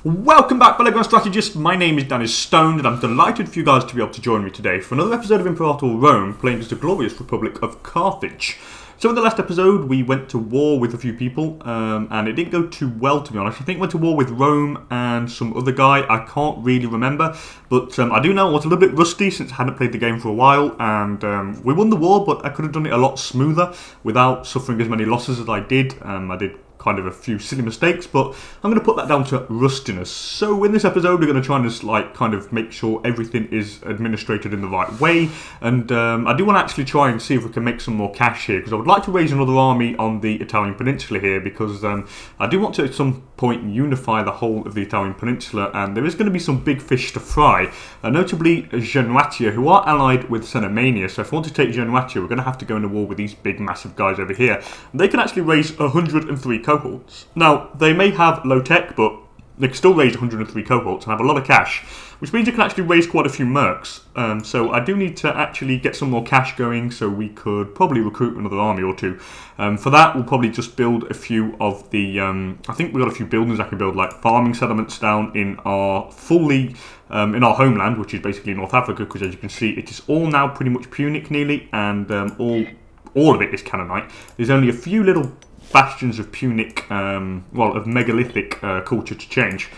Welcome back, fellow strategists. My name is DanIsStoned, and I'm delighted for you guys to be able to join me today for another episode of Imperator Rome, playing as the glorious Republic of Carthage. So in the last episode, we went to war with a few people, and it didn't go too well, to be honest. I think we went to war with Rome and some other guy. I can't really remember, but I do know I was a little bit rusty since I hadn't played the game for a while, and we won the war, but I could have done it a lot smoother without suffering as many losses as I did. I did kind of a few silly mistakes, but I'm going to put that down to rustiness. So in this episode, we're going to try and kind of make sure everything is administrated in the right way, and I do want to actually try and see if we can make some more cash here, because I would like to raise another army on the Italian peninsula here, because I do want to at some point unify the whole of the Italian peninsula, and there is going to be some big fish to fry, notably Genuatia, who are allied with Cenomania. So if we want to take Genuatia, we're going to have to go into war with these big massive guys over here. And they can actually raise 103 cohorts. Now, they may have low tech, but they can still raise 103 cohorts and have a lot of cash, which means you can actually raise quite a few mercs. So I do need to actually get some more cash going, so we could probably recruit another army or two. For that, we'll probably just build a few of the... I think we've got a few buildings I can build, like farming settlements down in our in our homeland, which is basically North Africa, because as you can see, it is all now pretty much Punic nearly, and all of it is Canaanite. There's only a few little bastions of Punic, of megalithic culture to change.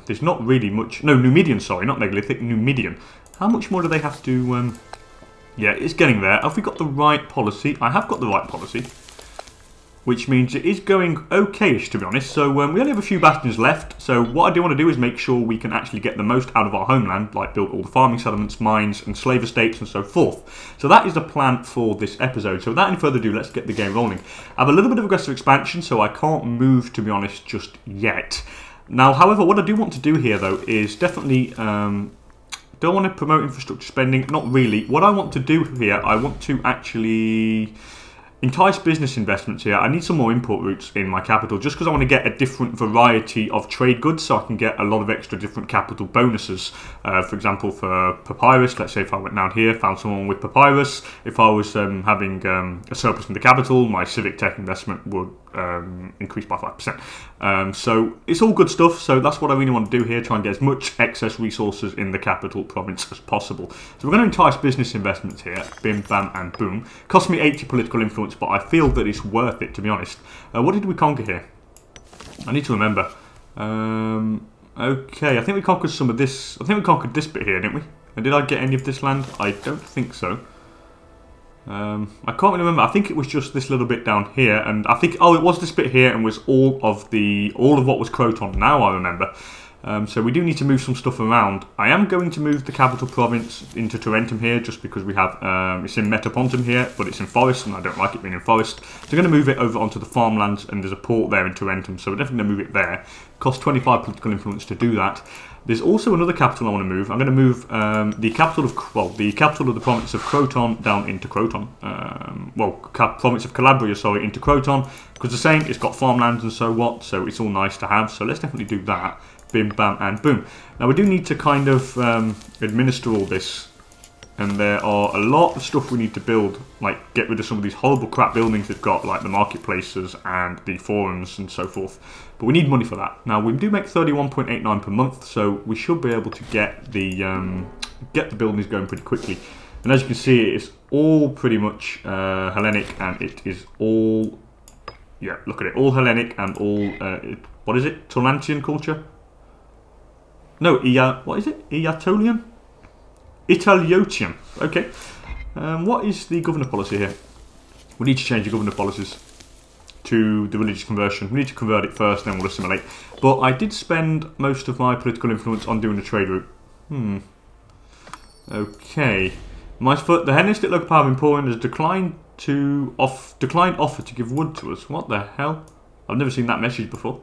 There's not really much... No, Numidian, sorry, not megalithic, Numidian. How much more do they have to... Yeah, it's getting there. Have we got the right policy? I have got the right policy, which means it is going okay-ish, to be honest. So we only have a few bastions left, so what I do want to do is make sure we can actually get the most out of our homeland, like build all the farming settlements, mines, and slave estates, and so forth. So that is the plan for this episode. So without any further ado, let's get the game rolling. I have a little bit of aggressive expansion, so I can't move, to be honest, just yet. Now, however, what I do want to do here, though, is definitely... don't want to promote infrastructure spending, not really. What I want to do here, I want to actually... entice business investments here. I need some more import routes in my capital, just because I want to get a different variety of trade goods, so I can get a lot of extra different capital bonuses. For example, for papyrus, let's say if I went down here, found someone with papyrus, if I was having a surplus in the capital, my civic tech investment would increase by 5%. So it's all good stuff, so that's what I really want to do here, try and get as much excess resources in the capital province as possible. So we're going to entice business investments here, bim, bam, and boom. Cost me 80 political influence, but I feel that it's worth it, to be honest. What did we conquer here? I need to remember. Okay, I think we conquered some of this. I think we conquered this bit here, didn't we? And did I get any of this land? I don't think so. I can't really remember. I think it was just this little bit down here, and I think it was this bit here, and was all of what was Croton. Now I remember. So we do need to move some stuff around. I am going to move the capital province into Tarentum here, just because we have it's in Metapontum here, but it's in forest, and I don't like it being in forest. So we're going to move it over onto the farmlands, and there's a port there in Tarentum, so we're definitely going to move it there. Cost 25 political influence to do that. There's also another capital I want to move. I'm going to move the capital of the province of Croton down into Croton. Province of Calabria, sorry, into Croton, because the same, it's got farmlands and so what, so it's all nice to have. So let's definitely do that. Bim, bam, and boom. Now we do need to kind of administer all this, and there are a lot of stuff we need to build, like get rid of some of these horrible crap buildings they've got, like the marketplaces and the forums and so forth. But we need money for that. Now we do make 31.89 per month, so we should be able to get the buildings going pretty quickly. And as you can see, it's all pretty much Hellenic, and it is all, yeah, look at it, all Hellenic and all, what is it, Tolantian culture? No, what is it? Iatolian? Italiotian. Okay. What is the governor policy here? We need to change the governor policies to the religious conversion. We need to convert it first, then we'll assimilate. But I did spend most of my political influence on doing the trade route. Okay. The Hellenistic local power of Emporium has declined offer to give wood to us. What the hell? I've never seen that message before.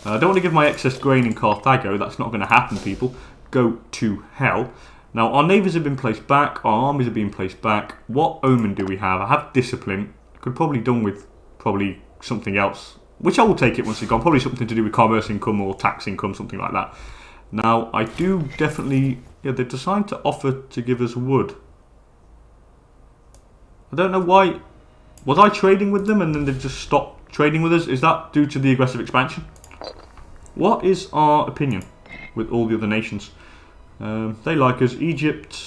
I don't want to give my excess grain in Carthago. That's not going to happen, people. Go to hell. Now, our navies have been placed back. Our armies have been placed back. What omen do we have? I have discipline. Could probably done with probably something else, which I will take it once it's gone. Probably something to do with commerce income or tax income, something like that. Now, I do definitely... Yeah, they decided to offer to give us wood. I don't know why. Was I trading with them and then they just stopped trading with us? Is that due to the aggressive expansion? What is our opinion with all the other nations? They like us. Egypt...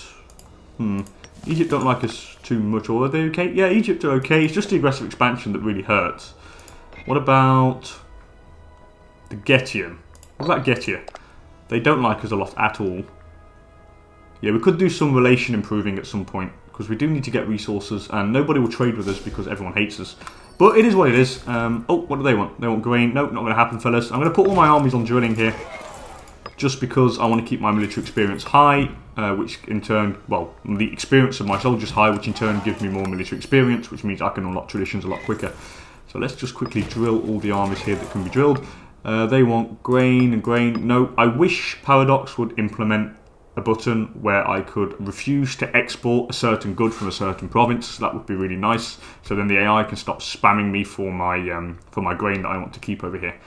Egypt don't like us too much, or are they okay? Yeah, Egypt are okay. It's just the aggressive expansion that really hurts. What about the Getian? What about Getia? They don't like us a lot at all. Yeah, we could do some relation improving at some point, because we do need to get resources, and nobody will trade with us because everyone hates us. But it is what it is. Oh, what do they want? They want grain. Nope, not going to happen, fellas. I'm going to put all my armies on drilling here, just because I want to keep my military experience high, which in turn, well, the experience of my soldiers high, which in turn gives me more military experience, which means I can unlock traditions a lot quicker. So let's just quickly drill all the armies here that can be drilled. They want grain and grain. No, I wish Paradox would implement a button where I could refuse to export a certain good from a certain province. That would be really nice. So then the AI can stop spamming me for my grain that I want to keep over here.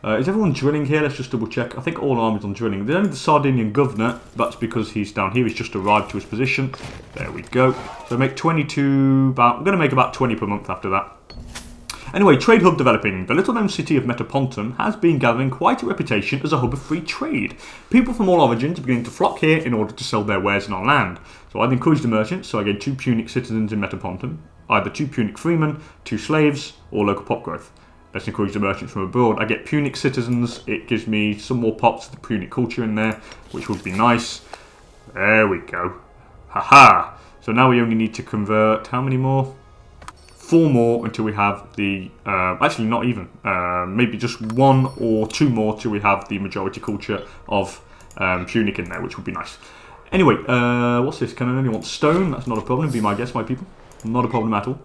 Is everyone drilling here? Let's just double check. I think all armies on drilling. There's only the Sardinian governor. That's because he's down here. He's just arrived to his position. There we go. So make 22. I'm going to make about 20 per month after that. Anyway, trade hub developing. The little known city of Metapontum has been gathering quite a reputation as a hub of free trade. People from all origins are beginning to flock here in order to sell their wares in our land. So I've encouraged the merchants, so I gained 2 Punic citizens in Metapontum, either 2 Punic freemen, 2 slaves, or local pop growth. Let's encourage the merchants from abroad. I get Punic citizens, it gives me some more pops of the Punic culture in there, which would be nice. There we go. Haha! So now we only need to convert, how many more? 4 more until we have the, actually not even, maybe just 1 or 2 more till we have the majority culture of Punic in there, which would be nice. Anyway, what's this? Can I only want stone? That's not a problem, be my guess, my people. Not a problem at all.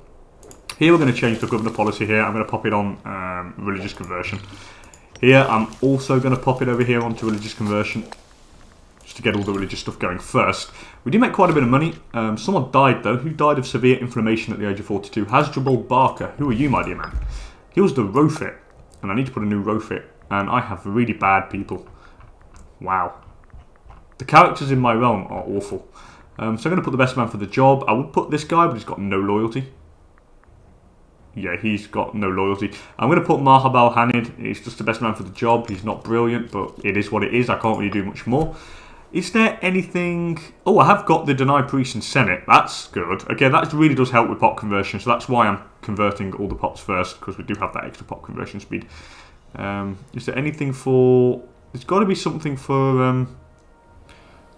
Here we're going to change the governor policy here. I'm going to pop it on religious conversion. Here I'm also going to pop it over here onto religious conversion, just to get all the religious stuff going first. We do make quite a bit of money. Someone died though. Who died of severe inflammation at the age of 42? Hasdrubal Barker. Who are you, my dear man? He was the Rofit, and I need to put a new Rofit, and I have really bad people. Wow. The characters in my realm are awful. So I'm going to put the best man for the job. I would put this guy, but he's got no loyalty. Yeah, he's got no loyalty. I'm going to put Mahabal Hanid. He's just the best man for the job. He's not brilliant, but it is what it is. I can't really do much more. Is there anything... Oh, I have got the Deny Priest and Senate. That's good. Okay, that really does help with pop conversion, so that's why I'm converting all the pops first, because we do have that extra pop conversion speed. Is there anything for... There's got to be something for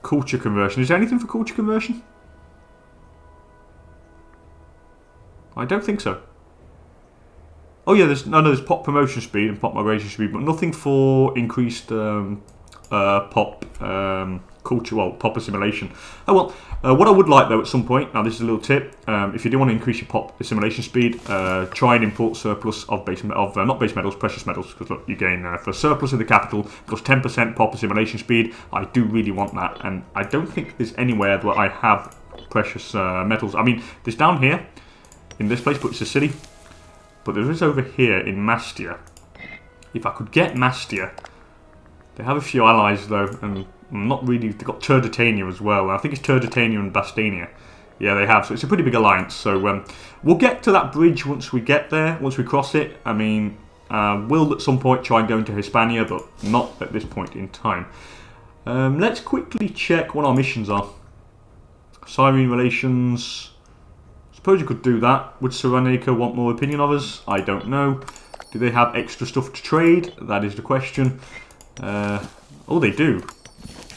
culture conversion. Is there anything for culture conversion? I don't think so. Oh yeah, there's pop promotion speed and pop migration speed, but nothing for increased pop culture, well, pop assimilation. Oh well, what I would like though at some point, now this is a little tip, if you do want to increase your pop assimilation speed, try and import surplus of not base metals, precious metals, because look, you gain for surplus in the capital plus 10% pop assimilation speed. I do really want that, and I don't think there's anywhere where I have precious metals. I mean, there's down here in this place, but it's a city. But there is over here in Mastia. If I could get Mastia, they have a few allies though, and not really. They've got Turdetania as well. I think it's Turdetania and Bastania. Yeah, they have. So it's a pretty big alliance. So we'll get to that bridge once we get there. Once we cross it. I mean, we'll at some point try and go into Hispania, but not at this point in time. Let's quickly check what our missions are. Cyrene relations. Suppose you could do that. Would Cyrenaica want more opinion of us? I don't know. Do they have extra stuff to trade? That is the question. Oh, they do.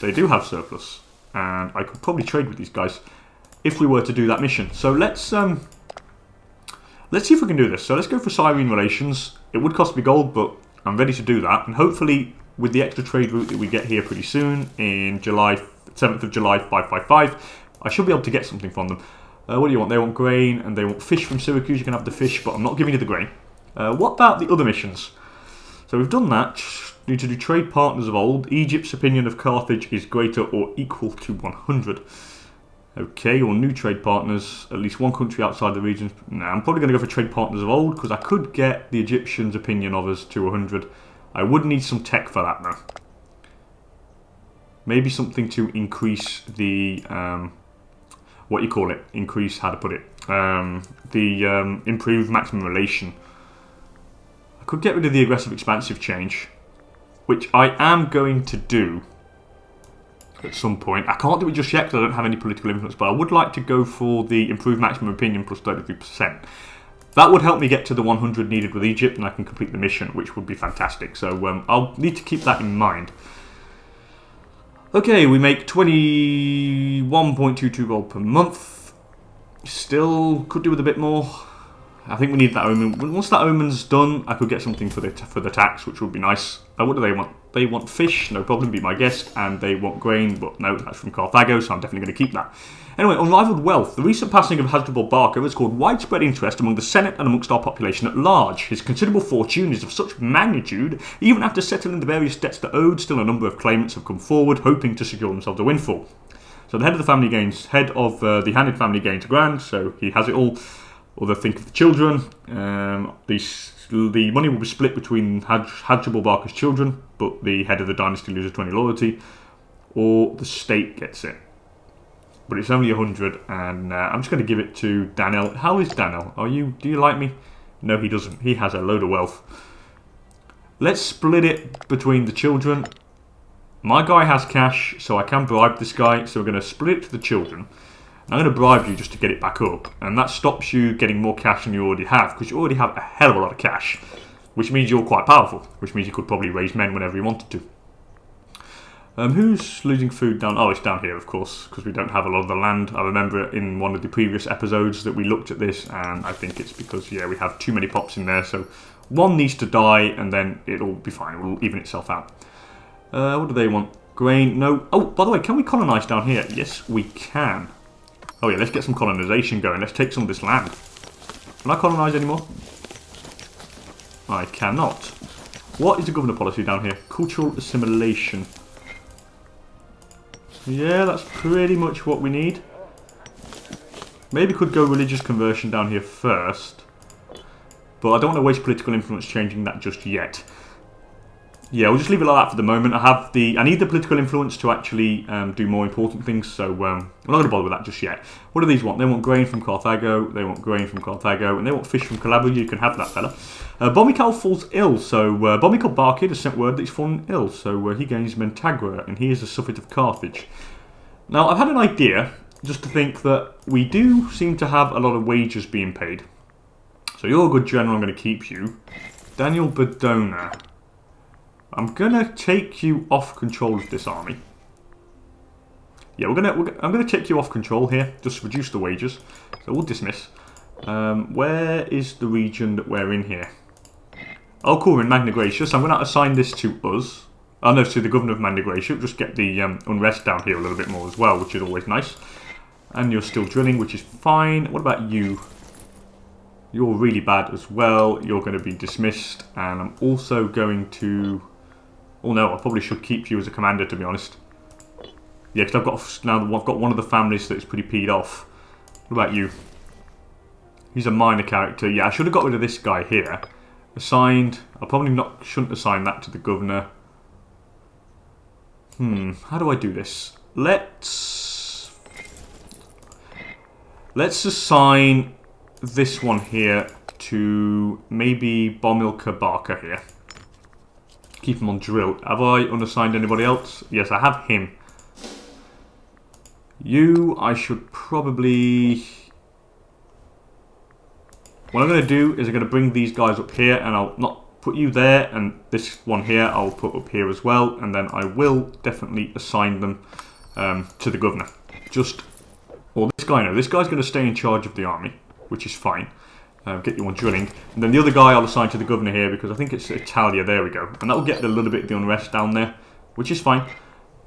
They do have surplus. And I could probably trade with these guys if we were to do that mission. So let's see if we can do this. So let's go for Cyrene relations. It would cost me gold, but I'm ready to do that. And hopefully, with the extra trade route that we get here pretty soon, in July, 7th of July 555, I should be able to get something from them. What do you want? They want grain and they want fish from Syracuse. You can have the fish, but I'm not giving you the grain. What about the other missions? So we've done that. Need to do trade partners of old. Egypt's opinion of Carthage is greater or equal to 100. Okay, or new trade partners. At least one country outside the region. Nah, I'm probably going to go for trade partners of old because I could get the Egyptians' opinion of us to 100. I would need some tech for that though. Maybe something to increase the... what you call it, increase, how to put it, improve maximum relation. I could get rid of the aggressive expansive change. which I am going to do at some point. I can't do it just yet because I don't have any political influence, but I would like to go for the improved maximum opinion plus 33%. That would help me get to the 100 needed with Egypt, and I can complete the mission, which would be fantastic. So I'll need to keep that in mind. Okay, we make 21.22 gold per month. Still could do with a bit more. I think we need that omen. Once that omen's done, I could get something for the tax, which would be nice. What do they want? They want fish, no problem, be my guest, and they want grain, but no, that's from Carthago, so I'm definitely going to keep that. Anyway, unrivaled wealth. The recent passing of Hasdrubal Barca has caused widespread interest among the Senate and amongst our population at large. His considerable fortune is of such magnitude, even after settling the various debts that owed, still a number of claimants have come forward, hoping to secure themselves a windfall. So the head of the family gains, the Handed family gains a grand, so he has it all. Or think of the children. The money will be split between Hasdrubal Barca's children, but the head of the dynasty loses 20 loyalty, or the state gets it. But it's only 100, and I'm just going to give it to Danel. How is Danel? Do you like me? No, he doesn't. He has a load of wealth. Let's split it between the children. My guy has cash, so I can bribe this guy. So we're going to split it to the children. And I'm going to bribe you just to get it back up. And that stops you getting more cash than you already have, because you already have a hell of a lot of cash. Which means you're quite powerful. Which means you could probably raise men whenever you wanted to. Who's losing food down? Oh, it's down here, of course, because we don't have a lot of the land. I remember in one of the previous episodes that we looked at this, and I think it's because, yeah, we have too many pops in there, so one needs to die, and then it'll be fine. It will even itself out. What do they want? Grain? No. Oh, by the way, can we colonise down here? Yes, we can. Oh, yeah, let's get some colonisation going. Let's take some of this land. Can I colonise anymore? I cannot. What is the governor policy down here? Cultural assimilation. Yeah, that's pretty much what we need. Maybe could go religious conversion down here first. But I don't want to waste political influence changing that just yet. Yeah, we'll just leave it like that for the moment. I need the political influence to actually do more important things, so we're not going to bother with that just yet. What do these want? They want grain from Carthago, they want grain from Carthago, and they want fish from Calabria. You can have that, fella. Bomical falls ill, so Bomical Barkid has sent word that he's fallen ill, so he gains Mentagra, and he is a suffet of Carthage. Now, I've had an idea, just to think that we do seem to have a lot of wages being paid. So you're a good general, I'm going to keep you. Daniel Bedona. I'm going to take you off control of this army. Yeah, I'm going to take you off control here, just to reduce the wages. So we'll dismiss. Where is the region that we're in here? Oh, cool, we're in Magna Graecia, so I'm going to assign this to us. Oh no, to the governor of Magna Graecia. Just get the unrest down here a little bit more as well, which is always nice. And you're still drilling, which is fine. What about you? You're really bad as well. You're going to be dismissed. And I'm also going to... Oh no, I probably should keep you as a commander, to be honest. Yeah, because I've got one of the families that's pretty peed off. What about you? He's a minor character. Yeah, I should have got rid of this guy here. Assigned. I probably shouldn't assign that to the governor. How do I do this? Let's assign this one here to maybe Bomilka Barca here. Keep him on drill. Have I unassigned anybody else? Yes, I have him. You, I should probably... What I'm going to do is I'm going to bring these guys up here, and I'll not put you there, and this one here I'll put up here as well, and then I will definitely assign them to the governor. Or this guy, no, this guy's going to stay in charge of the army, which is fine. Get you on drilling. And then the other guy I'll assign to the governor here, because I think it's Italia, there we go. And that will get a little bit of the unrest down there, which is fine.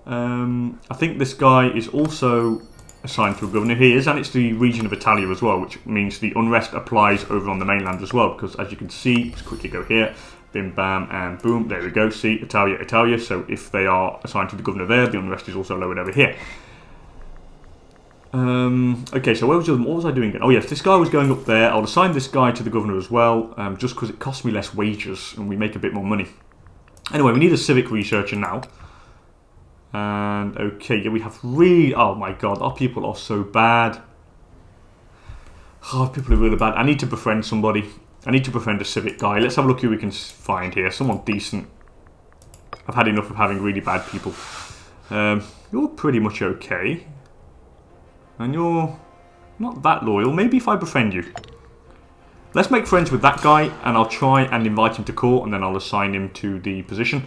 I think this guy is also assigned to a governor. He is, and it's the region of Italia as well, which means the unrest applies over on the mainland as well, because as you can see, let's quickly go here, bim, bam, and boom, there we go, see, Italia, Italia, so if they are assigned to the governor there, the unrest is also lowered over here. Okay, so what was I doing again? Oh yes, this guy was going up there. I'll assign this guy to the governor as well, just because it costs me less wages, and we make a bit more money. Anyway, we need a civic researcher now. And, okay, yeah, we have really... Oh my god, our people are so bad. Oh, people are really bad. I need to befriend somebody. I need to befriend a civic guy. Let's have a look who we can find here. Someone decent. I've had enough of having really bad people. You're pretty much okay. And you're not that loyal. Maybe if I befriend you. Let's make friends with that guy, and I'll try and invite him to court, and then I'll assign him to the position.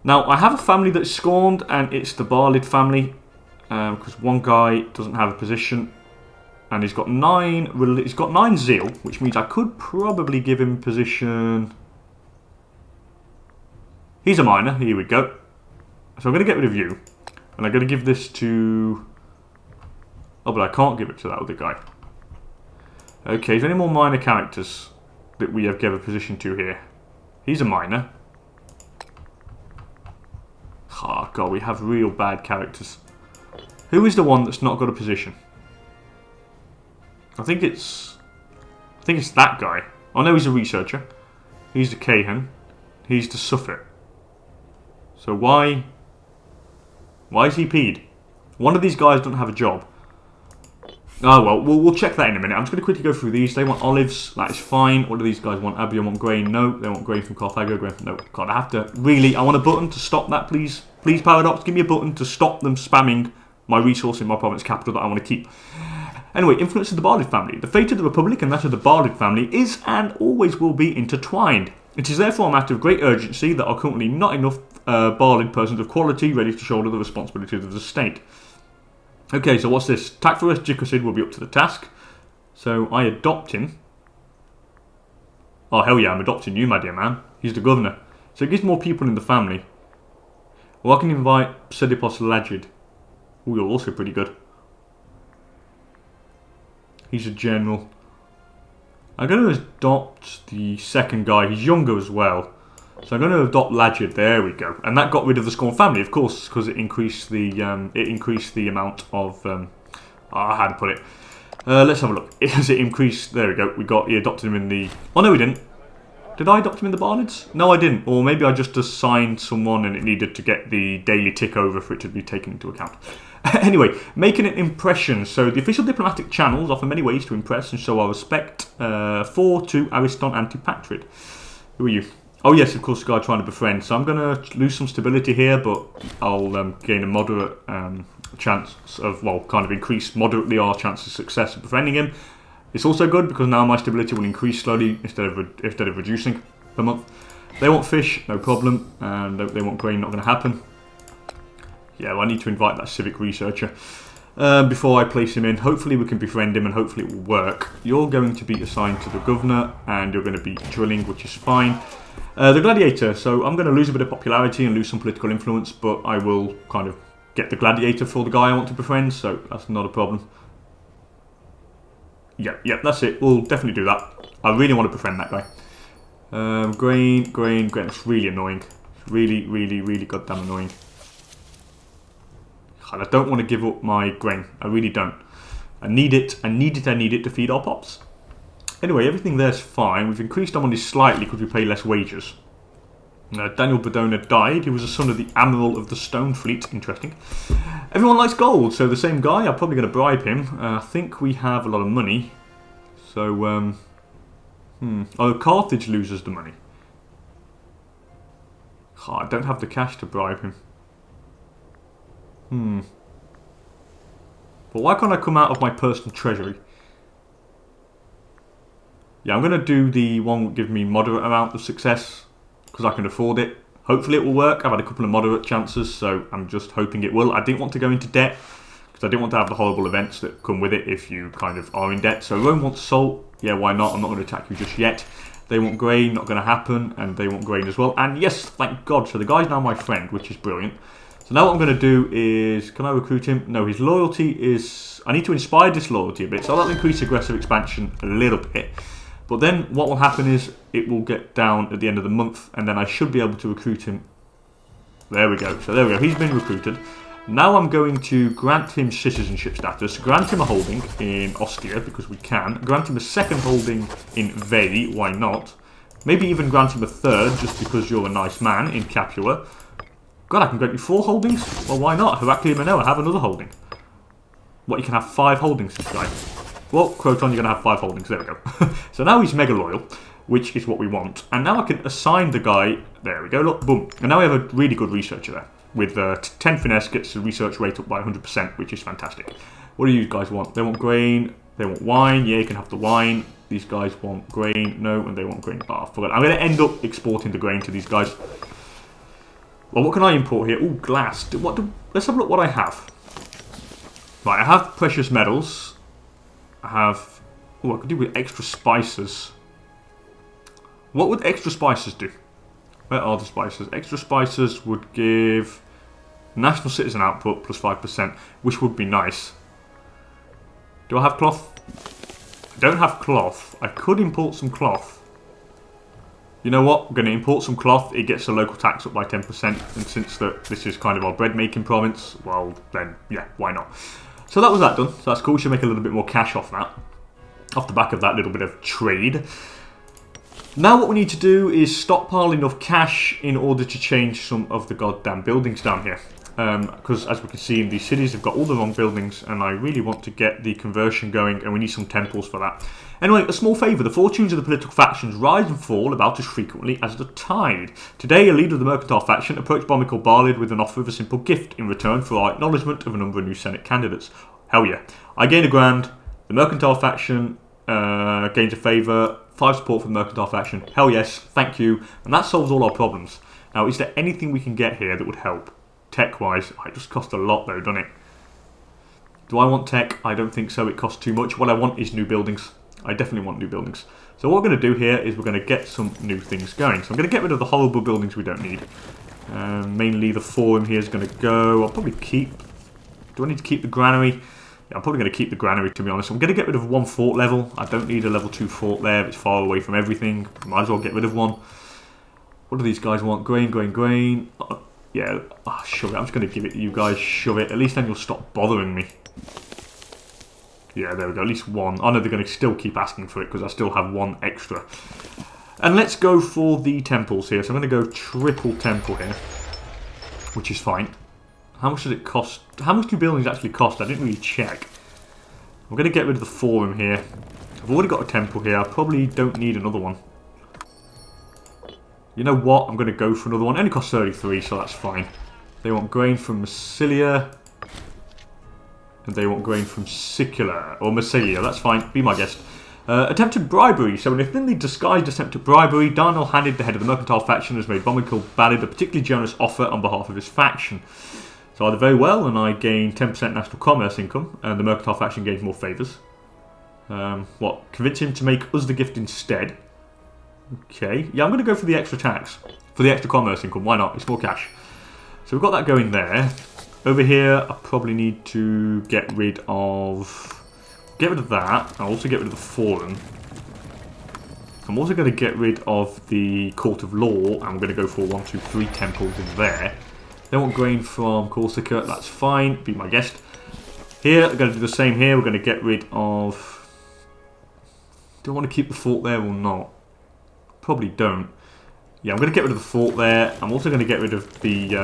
Now, I have a family that's scorned, and it's the Bardic Family, because one guy doesn't have a position, and he's got 9 zeal, which means I could probably give him position. He's a minor. Here we go. So I'm going to get rid of you, and I'm going to give this to. Oh, but I can't give it to that other guy. Okay, is there any more minor characters that we have given a position to here? He's a minor. Oh god, we have real bad characters. Who is the one that's not got a position? I think it's that guy. Oh no, he's a researcher. He's the Cahan. He's the Suffet. So why is he peed? One of these guys doesn't have a job. Oh well, we'll check that in a minute. I'm just going to quickly go through these. They want olives. That is fine. What do these guys want? Albion want grain. No. They want grain from Carthage. Grain from... No. God, I have to... Really, I want a button to stop that, please. Please, Paradox, give me a button to stop them spamming my resource in my province capital that I want to keep. Anyway, influence of the Bardic Family. The fate of the Republic and that of the Bardic Family is and always will be intertwined. It is therefore a matter of great urgency that are currently not enough Barded persons of quality ready to shoulder the responsibilities of the state. Okay, so what's this? Tactfulness Jickersid will be up to the task. So I adopt him. Oh, hell yeah, I'm adopting you, my dear man. He's the governor. So it gives more people in the family. Well, I can invite Pseudipos Lagid. Oh, you're also pretty good. He's a general. I'm going to adopt the second guy. He's younger as well. So I'm going to adopt Lagid. There we go. And that got rid of the Scorn family, of course, because it increased the amount of how to put it. Let's have a look. As it increased, there we go. He adopted him in the. Oh no, we didn't. Did I adopt him in the Bardids? No, I didn't. Or maybe I just assigned someone and it needed to get the daily tick over for it to be taken into account. Anyway, making an impression. So the official diplomatic channels offer many ways to impress and show our respect. 4 to Ariston Antipatrid. Who are you? Oh yes, of course, the guy trying to befriend. So I'm going to lose some stability here, but I'll gain a moderate chance of, well, kind of increase moderately our chance of success of befriending him. It's also good because now my stability will increase slowly instead of reducing per month. They want fish, no problem, and they want grain, not going to happen. Yeah, well, I need to invite that civic researcher before I place him in. Hopefully we can befriend him and hopefully it will work. You're going to be assigned to the governor and you're going to be drilling, which is fine. The gladiator, so I'm going to lose a bit of popularity and lose some political influence, but I will kind of get the gladiator for the guy I want to befriend, so that's not a problem. Yeah, that's it. We'll definitely do that. I really want to befriend that guy. Grain. It's really annoying. Really goddamn annoying. God, I don't want to give up my grain. I really don't. I need it to feed our pops. Anyway, everything there's fine. We've increased our money slightly because we pay less wages. Daniel Bedona died. He was a son of the Admiral of the Stone Fleet. Interesting. Everyone likes gold, so the same guy. I'm probably going to bribe him. I think we have a lot of money. So, Oh, Carthage loses the money. Oh, I don't have the cash to bribe him. But why can't I come out of my personal treasury? Yeah, I'm going to do the one that gives me moderate amount of success because I can afford it. Hopefully it will work. I've had a couple of moderate chances, so I'm just hoping it will. I didn't want to go into debt because I didn't want to have the horrible events that come with it if you kind of are in debt. So Rome wants salt. Yeah, why not? I'm not going to attack you just yet. They want grain, not going to happen, and they want grain as well. And yes, thank God. So the guy's now my friend, which is brilliant. So now what I'm going to do is, can I recruit him? No, his loyalty is, I need to inspire disloyalty a bit. So I'll increase aggressive expansion a little bit. But then what will happen is it will get down at the end of the month and then I should be able to recruit him. There we go. So there we go. He's been recruited. Now I'm going to grant him citizenship status, grant him a holding in Ostia because we can, grant him a second holding in Veii, why not? Maybe even grant him a third just because you're a nice man in Capua. God, I can grant you 4 holdings? Well, why not? Heraclea Manoa, have another holding. What, you can have 5 holdings this guy? Well, Croton, you're going to have 5 holdings. There we go. So now he's mega loyal. which is what we want. And now I can assign the guy, there we go, look, boom. And now we have a really good researcher there. With 10 finesse gets the research rate up by 100%, which is fantastic. What do you guys want? They want grain, they want wine, yeah, you can have the wine. These guys want grain, no, and they want grain. Oh, I forgot. I'm going to end up exporting the grain to these guys. Well, what can I import here? Oh, glass. Let's have a look what I have. Right, I have precious metals. I have... Oh, I could do with extra spices. What would extra spices do? Where are the spices? Extra spices would give national citizen output plus 5%, which would be nice. Do I have cloth? I don't have cloth. I could import some cloth. You know what? I'm going to import some cloth. It gets the local tax up by 10%. And since this is kind of our bread making province, well, then, yeah, why not? So that was that done. So that's cool. We should make a little bit more cash off that. Off the back of that little bit of trade. Now what we need to do is stockpile enough cash in order to change some of the goddamn buildings down here. Because as we can see in these cities, they've got all the wrong buildings, and I really want to get the conversion going, and we need some temples for that. Anyway, a small favour. The fortunes of the political factions rise and fall about as frequently as the tide. Today, a leader of the mercantile faction approached by me called Barlid with an offer of a simple gift in return for our acknowledgement of a number of new Senate candidates. Hell yeah. I gain a grand. The mercantile faction gains a favour. 5 support for the mercantile faction. Hell yes. Thank you. And that solves all our problems. Now, is there anything we can get here that would help? Tech-wise, it just costs a lot though, doesn't it? Do I want tech? I don't think so. It costs too much. What I want is new buildings. I definitely want new buildings. So what we're going to do here is we're going to get some new things going. So I'm going to get rid of the horrible buildings we don't need. Mainly the forum here is going to go. I'll probably keep... Do I need to keep the granary? Yeah, I'm probably going to keep the granary, to be honest. I'm going to get rid of 1 fort level. I don't need a level 2 fort there. It's far away from everything. Might as well get rid of one. What do these guys want? Grain, grain, grain. Yeah, shove it. I'm just going to give it to you guys. Shove it. At least then you'll stop bothering me. Yeah, there we go. At least 1. I know they're going to still keep asking for it because I still have 1 extra. And let's go for the temples here. So I'm going to go triple temple here, which is fine. How much does it cost? How much do buildings actually cost? I didn't really check. I'm going to get rid of the forum here. I've already got a temple here. I probably don't need another one. You know what? I'm going to go for another one. It only costs 33, so that's fine. They want grain from Massilia. And they want grain from Sicula. Or Massilia. That's fine. Be my guest. Attempted bribery. So in a thinly disguised attempt at bribery, Darnell handed the head of the mercantile faction has made Bomical Ballad a particularly generous offer on behalf of his faction. So I did very well, and I gained 10% national commerce income, and the mercantile faction gains more favours. What? Convince him to make us the gift instead. Okay, yeah, I'm going to go for the extra tax. For the extra commerce income, why not? It's more cash. So we've got that going there. Over here, I probably need to get rid of... Get rid of that. I'll also get rid of the forum. I'm also going to get rid of the Court of Law. I'm going to go for 1, 2, 3 temples in there. They want grain from Corsica. That's fine. Be my guest. Here, I'm going to do the same here. We're going to get rid of... Do I want to keep the fort there or not? Probably don't. Yeah, I'm going to get rid of the fort there. I'm also going to get rid of the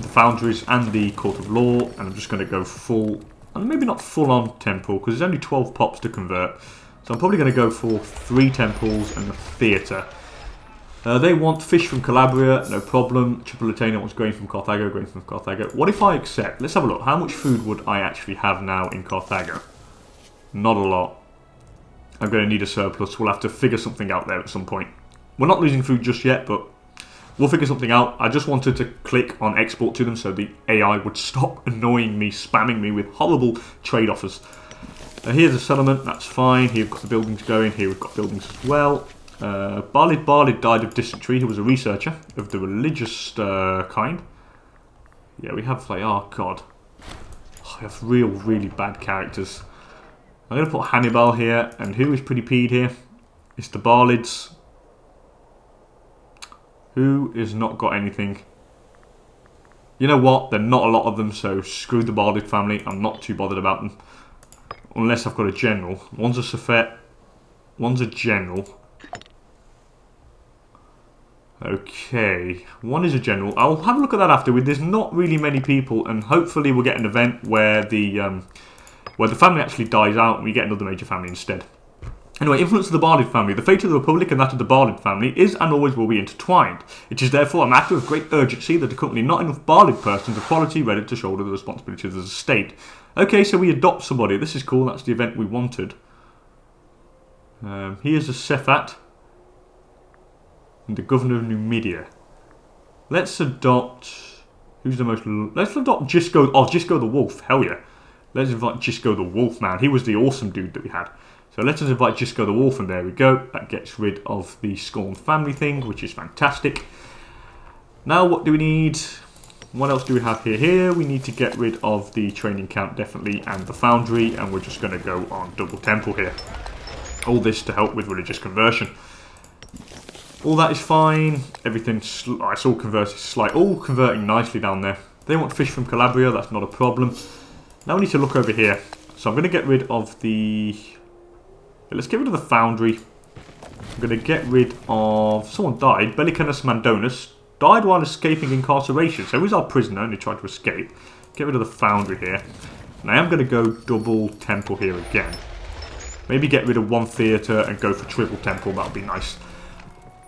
foundries and the Court of Law. And I'm just going to go full... And maybe not full on temple, because there's only 12 pops to convert. So I'm probably going to go for 3 temples and a theatre. They want fish from Calabria, no problem. Tripolitania wants grain from Carthago, grain from Carthago. What if I accept? Let's have a look. How much food would I actually have now in Carthago? Not a lot. I'm going to need a surplus. We'll have to figure something out there at some point. We're not losing food just yet, but we'll figure something out. I just wanted to click on export to them so the AI would stop annoying me, spamming me with horrible trade offers. Here's a settlement, that's fine. Here we've got the buildings going. Here we've got buildings as well. Barlid died of dysentery. He was a researcher of the religious kind. Yeah, we have like, oh god. We have really bad characters. I'm going to put Hannibal here. And who is pretty peed here? It's the Barlids. Who has not got anything? You know what? There are not a lot of them, so screw the Bardic family. I'm not too bothered about them. Unless I've got a general. One's a Safet. One's a general. Okay. One is a general. I'll have a look at that afterward. There's not really many people, and hopefully we'll get an event where the family actually dies out and we get another major family instead. Anyway, influence of the Bardic Family. The fate of the Republic and that of the Bardic Family is and always will be intertwined. It is therefore a matter of great urgency that accompany not enough Bardic persons of quality ready to shoulder the responsibilities as a state. Okay, so we adopt somebody. This is cool. That's the event we wanted. He is a Cephat and the Governor of Numidia. Let's adopt... Who's the most... Let's adopt Gisco... Oh, Gisco the Wolf. Hell yeah. Let's invite Gisco the Wolf, man. He was the awesome dude that we had. So let us invite Gisco the Wolf, and there we go. That gets rid of the Scorn family thing, which is fantastic. Now what do we need? What else do we have here? Here we need to get rid of the training camp, definitely, and the foundry, and we're just going to go on double temple here. All this to help with religious conversion. All that is fine. Everything, I saw converted slight, all converting nicely down there. They want fish from Calabria, that's not a problem. Now we need to look over here. So I'm going to get rid of the... Let's get rid of the foundry. I'm going to get rid of... Someone died. Bellicanus Mandonus died while escaping incarceration. So he was our prisoner and he tried to escape. Get rid of the foundry here. And I am going to go double temple here again. Maybe get rid of one theatre and go for triple temple. That would be nice.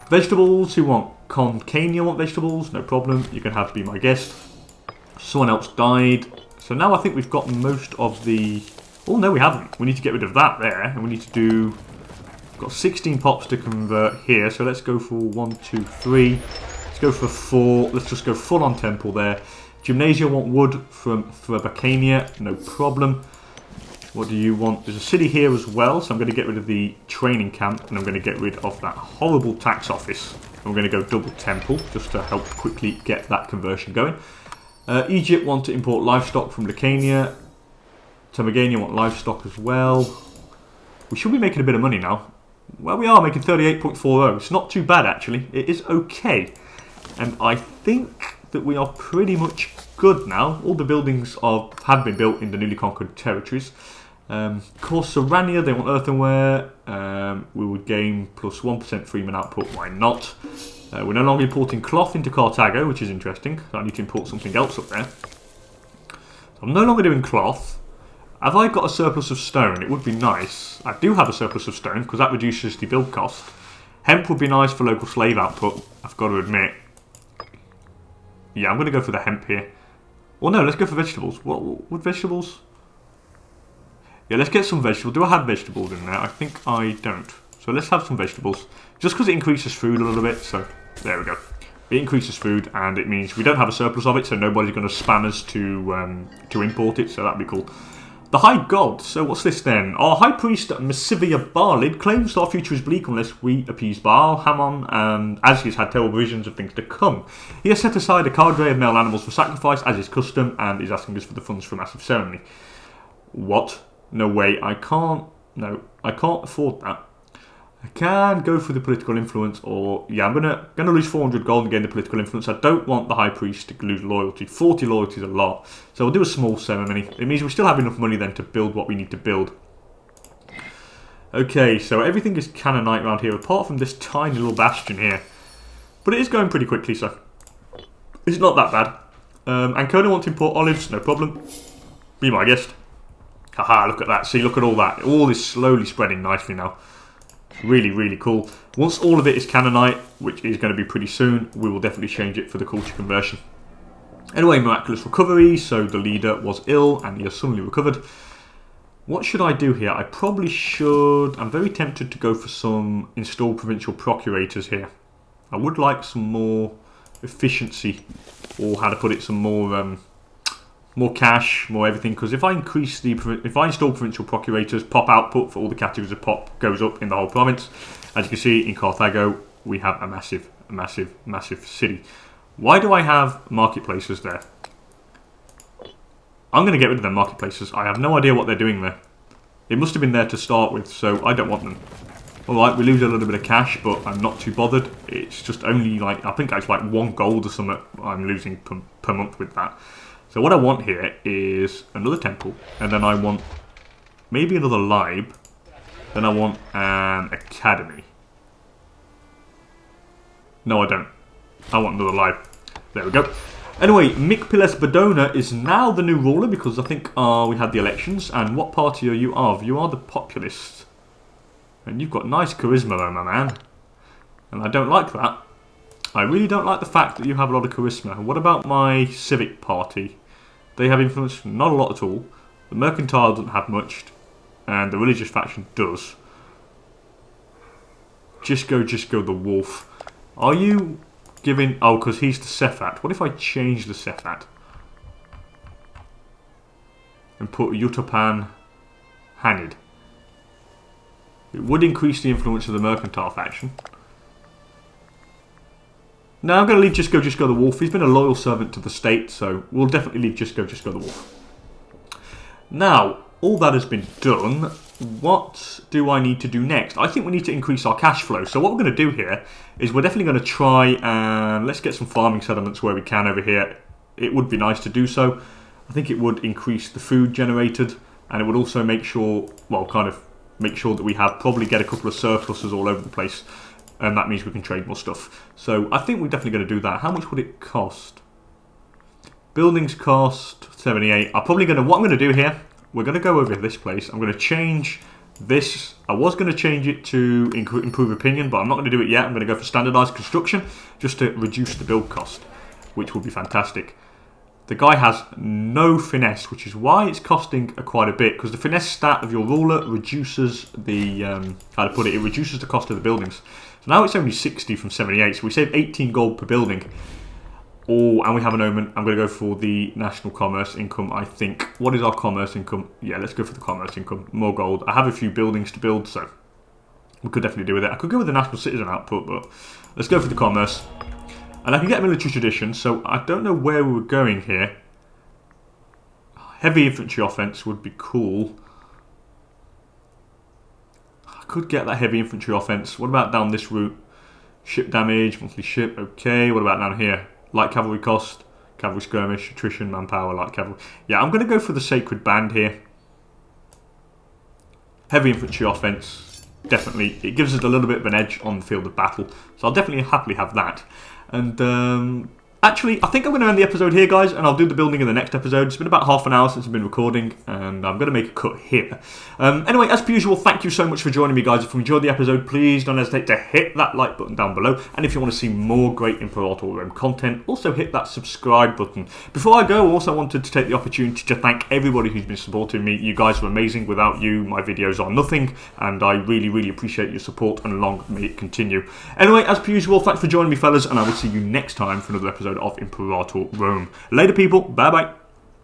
Vegetables. Who want? Concania want vegetables? No problem. You can have be my guest. Someone else died. So now I think we've got most of the... Oh, no, we haven't. We need to get rid of that there. And we need to do... We've got 16 pops to convert here. So let's go for 1, 2, 3. Let's go for 4. Let's just go full on temple there. Gymnasia want wood from Bacania. No problem. What do you want? There's a city here as well. So I'm going to get rid of the training camp. And I'm going to get rid of that horrible tax office. I'm going to go double temple. Just to help quickly get that conversion going. Egypt want to import livestock from Lucania. Tamagania want livestock as well. We should be making a bit of money now. Well, we are making 38.40. It's not too bad, actually. It is okay. And I think that we are pretty much good now. All the buildings have been built in the newly conquered territories. Corsarania, they want earthenware. We would gain plus 1% freeman output. Why not? We're no longer importing cloth into Carthago, which is interesting. So I need to import something else up there. So I'm no longer doing cloth. Have I got a surplus of stone? It would be nice. I do have a surplus of stone because that reduces the build cost. Hemp would be nice for local slave output, I've got to admit. Yeah, I'm going to go for the hemp here. Well, no, let's go for vegetables. What would vegetables? Yeah, let's get some vegetables. Do I have vegetables in there? I think I don't. So let's have some vegetables. Just because it increases food a little bit. So there we go. It increases food and it means we don't have a surplus of it. So nobody's going to spam us to import it. So that'd be cool. The High God. So what's this then? Our High Priest Massivia Barlid claims that our future is bleak unless we appease Baal, Hammon, and as he's had terrible visions of things to come. He has set aside a cadre of male animals for sacrifice, as is custom, and is asking us for the funds for a massive ceremony. What? No way. I can't. No, I can't afford that. I can go for the political influence, or yeah, I'm gonna lose 400 gold and gain the political influence. I don't want the High Priest to lose loyalty. 40 loyalty is a lot, so we'll do a small ceremony. It means we still have enough money then to build what we need to build. Okay, so everything is Canaanite around here, apart from this tiny little bastion here. But it is going pretty quickly, so it's not that bad. Ancona wants to import olives, no problem. Be my guest. Haha, look at that. See, look at all that. All is slowly spreading nicely now. Really, really cool. Once all of it is Canaanite, which is going to be pretty soon, we will definitely change it for the culture conversion. Anyway, miraculous recovery. So the leader was ill and he has suddenly recovered. What should I do here? I probably should... I'm very tempted to go for some installed provincial procurators here. I would like some more efficiency, or how to put it, some more cash, more everything, because if I install provincial procurators, pop output for all the categories of pop goes up in the whole province. As you can see in Carthago, we have a massive city. Why do I have marketplaces there? I'm going to get rid of their marketplaces. I have no idea what they're doing there. It must have been there to start with, so I don't want them. Alright, we lose a little bit of cash, but I'm not too bothered. It's just only like, I think it's like 1 gold or something I'm losing per month with that. So what I want here is another temple, and then I want maybe another lib, then I want an academy. No, I don't. I want another lib. There we go. Anyway, Mikpiles Badona is now the new ruler because I think we had the elections. And what party are you of? You are the populists. And you've got nice charisma though, my man. And I don't like that. I really don't like the fact that you have a lot of charisma. What about my civic party? They have influence? Not a lot at all. The mercantile doesn't have much. And the religious faction does. Just go the wolf. Are you giving... Oh, because he's the Cephat. What if I change the Cephat? And put Yuttapan Hanid. It would increase the influence of the mercantile faction. Now I'm going to leave Just Go the Wolf. He's been a loyal servant to the state, so we'll definitely leave Just Go the Wolf. Now, all that has been done. What do I need to do next? I think we need to increase our cash flow. So what we're going to do here is we're definitely going to try and let's get some farming settlements where we can over here. It would be nice to do so. I think it would increase the food generated, and it would also make sure, well, kind of make sure that we have probably get a couple of surpluses all over the place. And that means we can trade more stuff. So I think we're definitely going to do that. How much would it cost? Buildings cost 78. What I'm going to do here, we're going to go over this place. I'm going to change this. I was going to change it to improve opinion, but I'm not going to do it yet. I'm going to go for standardized construction just to reduce the build cost, which will be fantastic. The guy has no finesse, which is why it's costing quite a bit, because the finesse stat of your ruler reduces the, how to put it, it reduces the cost of the buildings. So now it's only 60 from 78, so we save 18 gold per building. Oh, and we have an omen. I'm going to go for the national commerce income, I think. What is our commerce income? Yeah, let's go for the commerce income. More gold. I have a few buildings to build, so we could definitely do with it. I could go with the national citizen output, but let's go for the commerce. And I can get a military tradition, so I don't know where we were going here. Heavy infantry offense would be cool. I could get that heavy infantry offense. What about down this route? Ship damage, monthly ship, okay. What about down here? Light cavalry cost, cavalry skirmish, attrition, manpower, light cavalry. Yeah, I'm going to go for the sacred band here. Heavy infantry offense, definitely. It gives us a little bit of an edge on the field of battle. So I'll definitely happily have that. And actually, I think I'm going to end the episode here, guys, and I'll do the building in the next episode. It's been about half an hour since I've been recording, and I'm going to make a cut here. Anyway, as per usual, thank you so much for joining me, guys. If you enjoyed the episode, please don't hesitate to hit that like button down below. And if you want to see more great Imperator Rome content, also hit that subscribe button. Before I go, I also wanted to take the opportunity to thank everybody who's been supporting me. You guys are amazing. Without you, my videos are nothing, and I really, really appreciate your support, and long may it continue. Anyway, as per usual, thanks for joining me, fellas, and I will see you next time for another episode of Imperator Rome. Later, people. Bye-bye.